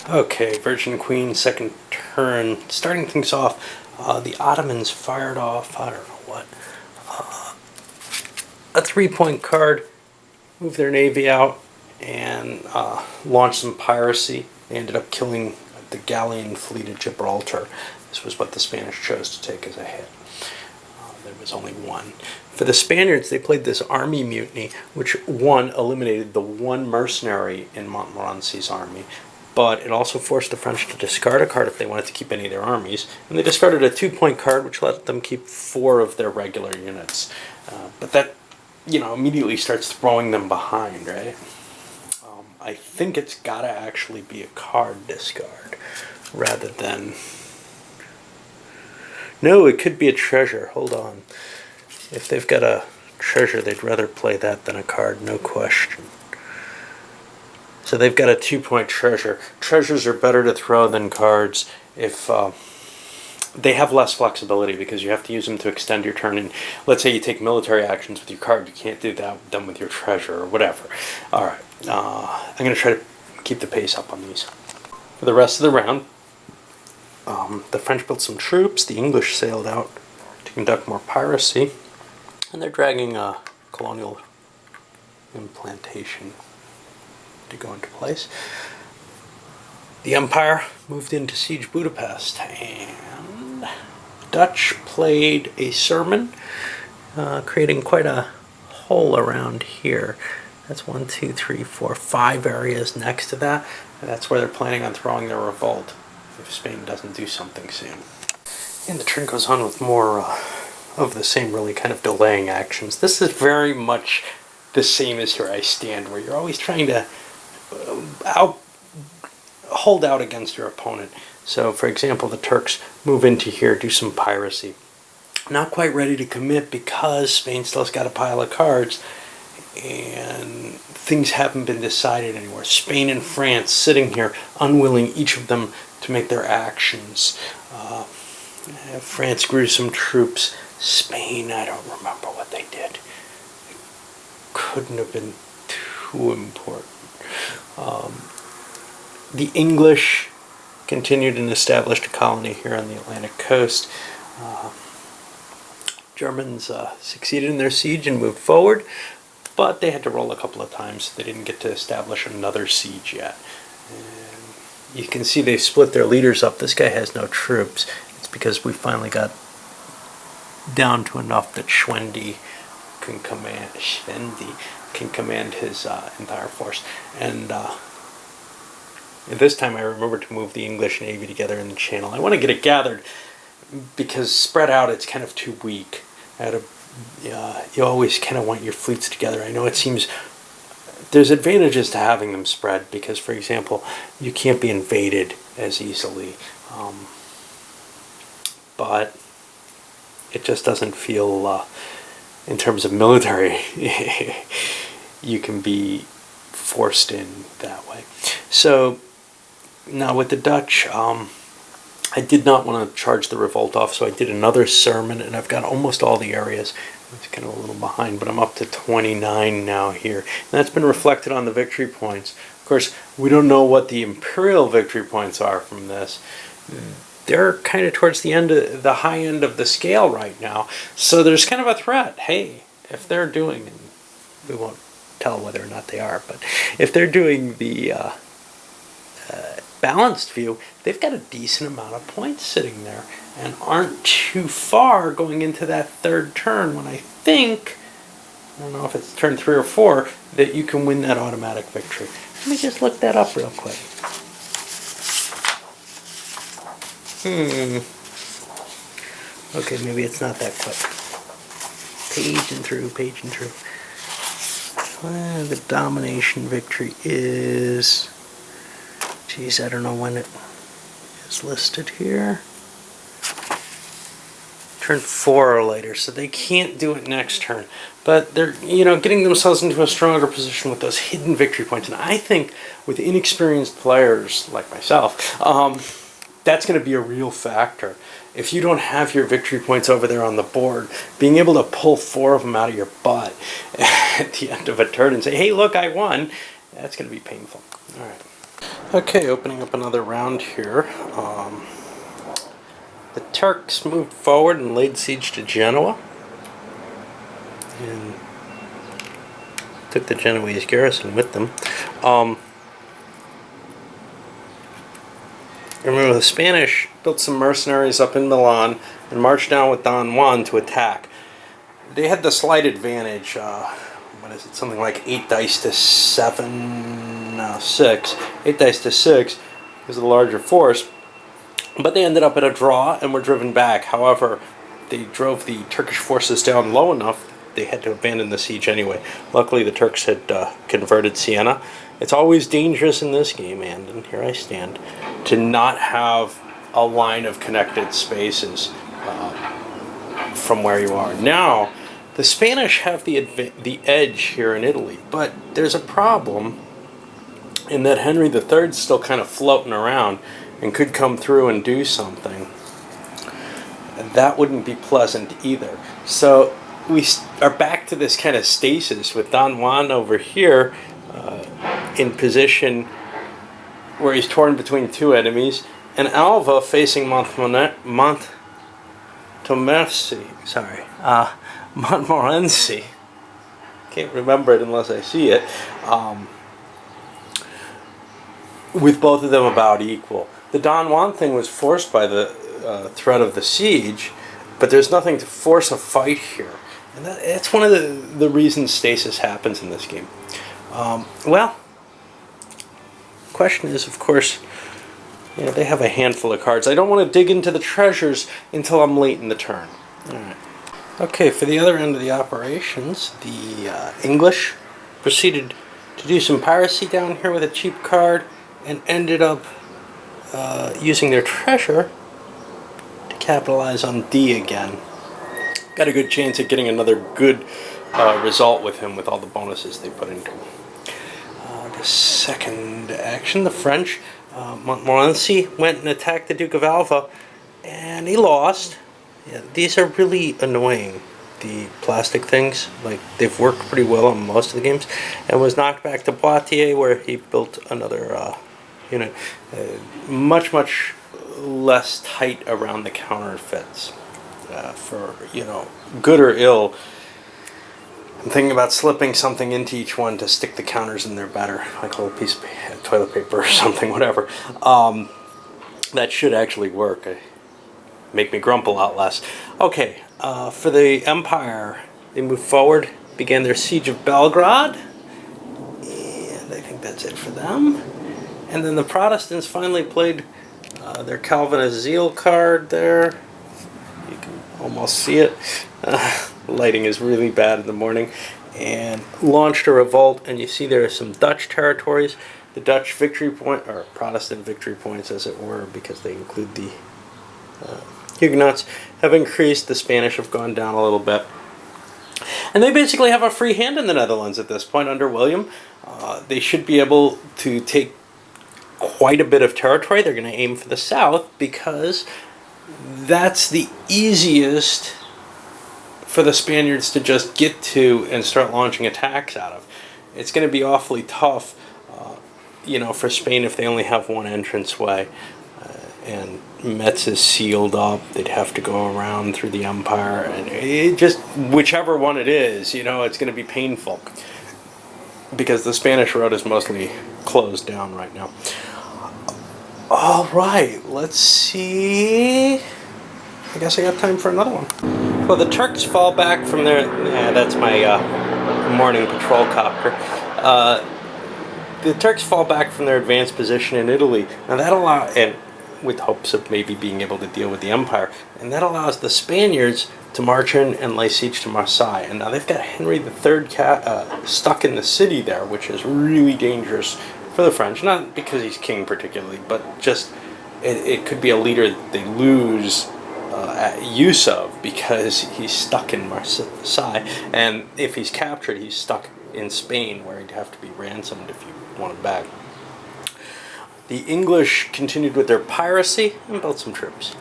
Okay, Virgin Queen, second turn. Starting things off, the Ottomans fired off, I don't know what, a 3-point card, moved their navy out, and launched some piracy. They ended up killing the galleon fleet at Gibraltar. This was what the Spanish chose to take as a hit. There was only one. For the Spaniards, they played this army mutiny, which, one, eliminated the one mercenary in Montmorency's army, but it also forced the French to discard a card if they wanted to keep any of their armies, and they discarded a 2-point card, which let them keep 4 of their regular units. But that, immediately starts throwing them behind, right? I think it's gotta actually be a card discard, rather than... No, it could be a treasure. Hold on. If they've got a treasure, they'd rather play that than a card, no question. So they've got a 2-point treasure. Treasures are better to throw than cards if they have less flexibility, because you have to use them to extend your turn. And let's say you take military actions with your card, you can't do that done with your treasure or whatever. All right, I'm going to try to keep the pace up on these. For the rest of the round, the French built some troops, the English sailed out to conduct more piracy, and they're dragging a colonial implantation to go into place. The Empire moved in to siege Budapest, and the Dutch played a sermon, creating quite a hole around here. That's 1, 2, 3, 4, 5 areas next to that, and that's where they're planning on throwing their revolt if Spain doesn't do something soon. And the turn goes on with more of the same, really kind of delaying actions. This is very much the same as Here I Stand, where you're always trying to hold out against your opponent. So, for example, the Turks move into here, do some piracy. Not quite ready to commit because Spain still's got a pile of cards, and things haven't been decided anywhere. Spain and France sitting here, unwilling, each of them, to make their actions. France grew some troops. Spain, I don't remember what they did. It couldn't have been too important. The English continued and established a colony here on the Atlantic coast. Germans succeeded in their siege and moved forward, but they had to roll a couple of times. They didn't get to establish another siege yet. And you can see they split their leaders up. This guy has no troops. It's because we finally got down to enough that Schwendi can command his entire force. And this time I remembered to move the English Navy together in the channel. I want to get it gathered, because spread out it's kind of too weak. You always kind of want your fleets together. I know it seems there's advantages to having them spread, because, for example, you can't be invaded as easily. But it just doesn't feel, in terms of military, you can be forced in that way. So now with the Dutch, I did not want to charge the revolt off, so I did another sermon, and I've got almost all the areas. It's kind of a little behind, but I'm up to 29 now here. And that's been reflected on the victory points. Of course, we don't know what the imperial victory points are from this. They're kind of towards the end of the high end of the scale right now. So there's kind of a threat. Hey, if they're doing, and we won't tell whether or not they are, but if they're doing the balanced view, they've got a decent amount of points sitting there and aren't too far going into that third turn, when I think, I don't know if it's turn 3 or 4, that you can win that automatic victory. Let me just look that up real quick. Okay, maybe it's not that quick. Paging through. The domination victory is... Geez, I don't know when it is listed here. Turn 4 or later, so they can't do it next turn. But they're, getting themselves into a stronger position with those hidden victory points. And I think with inexperienced players like myself, that's going to be a real factor. If you don't have your victory points over there on the board, being able to pull 4 of them out of your butt at the end of a turn and say, hey, look, I won, that's going to be painful. All right. Okay, opening up another round here. The Turks moved forward and laid siege to Genoa and took the Genoese garrison with them. Remember, the Spanish built some mercenaries up in Milan and marched down with Don Juan to attack. They had the slight advantage. What is it? Something like 8 dice to 7, no, 6. 8 dice to 6 is a larger force. But they ended up at a draw and were driven back. However, they drove the Turkish forces down low enough they had to abandon the siege anyway. Luckily, the Turks had converted Siena. It's always dangerous in this game, and here I stand, to not have a line of connected spaces from where you are. Now, the Spanish have the edge here in Italy, but there's a problem in that Henry III's still kind of floating around and could come through and do something. And that wouldn't be pleasant either. So we are back to this kind of stasis with Don Juan over here in position where he's torn between two enemies, and Alva facing Montmorency. Can't remember it unless I see it. With both of them about equal. The Don Juan thing was forced by the threat of the siege, but there's nothing to force a fight here. And that's one of the reasons stasis happens in this game. Well, question is, of course, they have a handful of cards. I don't want to dig into the treasures until I'm late in the turn. All right. Okay, for the other end of the operations, the English proceeded to do some piracy down here with a cheap card and ended up using their treasure to capitalize on D again. Got a good chance at getting another good result with him with all the bonuses they put into him. The second action, the French, Montmorency went and attacked the Duke of Alva, and he lost. Yeah, these are really annoying, the plastic things. Like, they've worked pretty well on most of the games, and was knocked back to Poitiers, where he built another unit, much less tight around the counterfeits. For good or ill, I'm thinking about slipping something into each one to stick the counters in there better, like a little piece of toilet paper or something, whatever. That should actually work. Make me grump a lot less. Okay, for the Empire, they moved forward, began their siege of Belgrade, and I think that's it for them. And then the Protestants finally played their Calvinist Zeal card there. You can almost see it. Lighting is really bad in the morning. And launched a revolt, and you see there are some Dutch territories. The Dutch victory point, or Protestant victory points as it were, because they include the Huguenots, have increased. The Spanish have gone down a little bit. And they basically have a free hand in the Netherlands at this point under William. They should be able to take quite a bit of territory. They're going to aim for the south because that's the easiest for the Spaniards to just get to and start launching attacks out of. It's going to be awfully tough, for Spain if they only have one entranceway. And Metz is sealed up. They'd have to go around through the Empire. And it just, whichever one it is, it's going to be painful. Because the Spanish road is mostly closed down right now. All right, let's see. I guess I got time for another one. Well, the Turks fall back from their... that's my morning patrol copter. The Turks fall back from their advanced position in Italy. Now that allows... and with hopes of maybe being able to deal with the Empire. And that allows the Spaniards to march in and lay siege to Marseille. And now they've got Henry III stuck in the city there, which is really dangerous for the French. Not because he's king particularly, but just it could be a leader that they lose use of because he's stuck in Marseille. And if he's captured, he's stuck in Spain, where he'd have to be ransomed if you want him back. The English continued with their piracy and built some troops.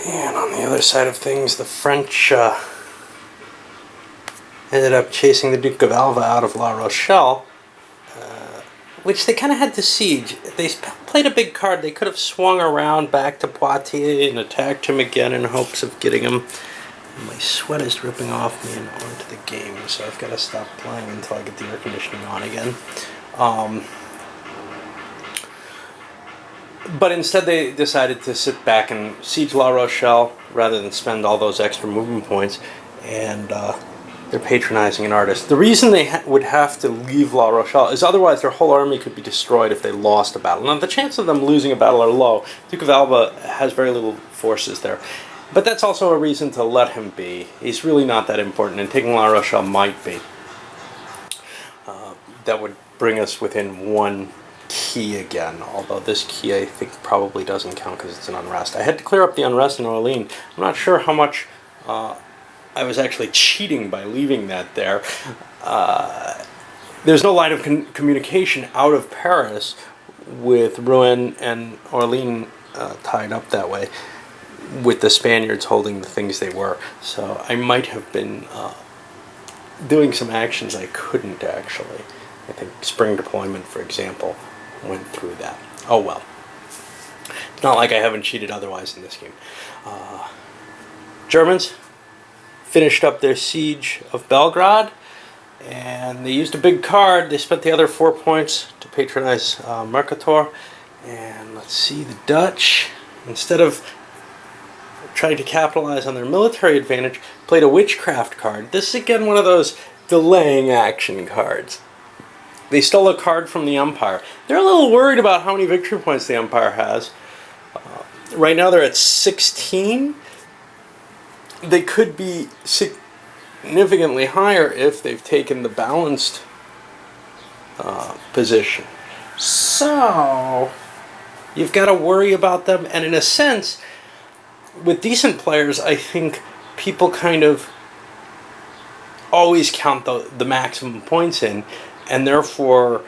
And on the other side of things, the French ended up chasing the Duke of Alva out of La Rochelle. which they kind of had to siege. They played a big card. They could have swung around back to Poitiers and attacked him again in hopes of getting him. My sweat is dripping off me and onto the game, so I've got to stop playing until I get the air conditioning on again. But instead they decided to sit back and siege La Rochelle rather than spend all those extra movement points, and they're patronizing an artist. The reason they would have to leave La Rochelle is otherwise their whole army could be destroyed if they lost a battle. Now the chances of them losing a battle are low. Duke of Alba has very little forces there. But that's also a reason to let him be. He's really not that important, and taking La Rochelle might be. That would bring us within one key again, although this key I think probably doesn't count because it's an unrest. I had to clear up the unrest in Orléans. I'm not sure how much I was actually cheating by leaving that there. There's no line of communication out of Paris with Rouen and Orléans tied up that way, with the Spaniards holding the things they were. So I might have been doing some actions I couldn't actually. I think spring deployment, for example, went through that. Oh well. It's not like I haven't cheated otherwise in this game. Germans finished up their siege of Belgrade, and they used a big card. They spent the other 4 points to patronize Mercator. And let's see, the Dutch, instead of trying to capitalize on their military advantage, played a witchcraft card. This is again one of those delaying action cards. They stole a card from the Empire. They're a little worried about how many victory points the Empire has. Right now they're at 16. They could be significantly higher if they've taken the balanced position. So you've got to worry about them, and in a sense, with decent players, I think people kind of always count the maximum points in, and therefore,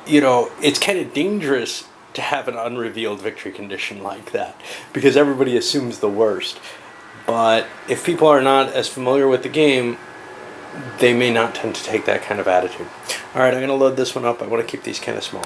you know, it's kind of dangerous to have an unrevealed victory condition like that, because everybody assumes the worst. But if people are not as familiar with the game, they may not tend to take that kind of attitude. Alright, I'm going to load this one up. I want to keep these kind of small.